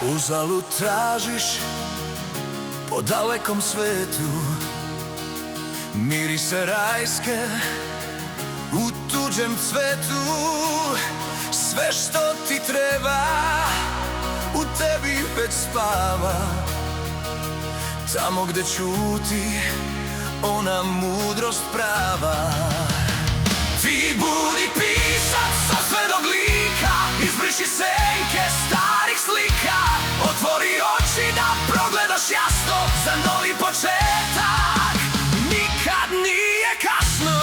Uzalud tražiš po dalekom svetu mirise rajske u tuđem cvetu. Sve što ti treba u tebi već spava, tamo gde ćuti ona mudrost prava. Ti budi pisac sopstvenog lika, izbriši senke starih slika, otvori oči da progledaš jasno za novi početak. Nikad nije kasno.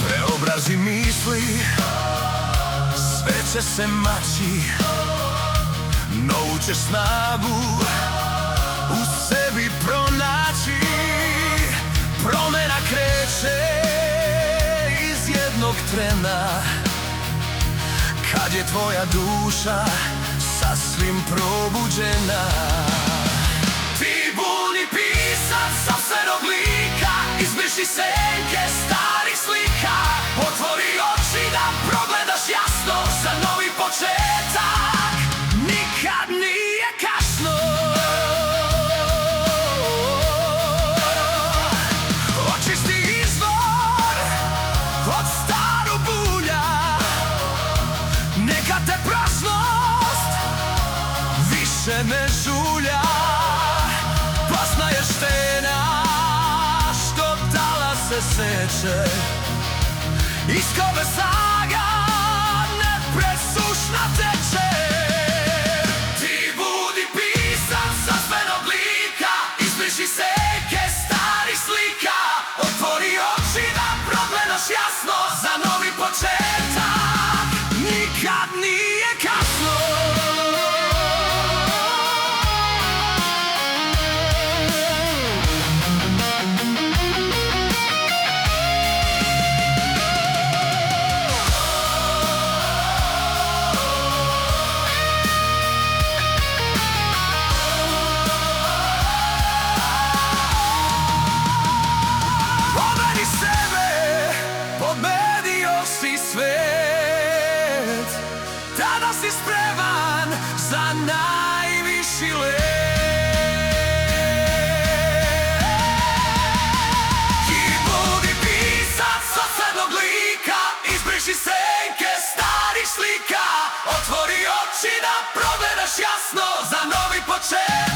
Preobrazi misli, sve će se maći, novu ćeš snagu u sebi pronaći. Promena kreće iz jednog trena, kad je tvoja duša sasvim probuđena. Ti budi pisac sopstvenog lika, izbriši senke starih slika, otvori oči da progledaš jasno za novi početak. Nikad nije kasno. Očisti izvor od starog bulja, neka te prašnost više ne žulja. Pasna je štena što dala se seče, iz kome saga nepresušna teče. Ti budi pisac sopstvenog lika, izbriši senke starih slika, otvori oči da progledaš jasno za novi početak. Nikad nije kasno. Tada si spreman za najviši let. Ti budi pisac sopstvenog lika, izbriši senke starih slika, otvori oči da progledaš jasno za novi početak.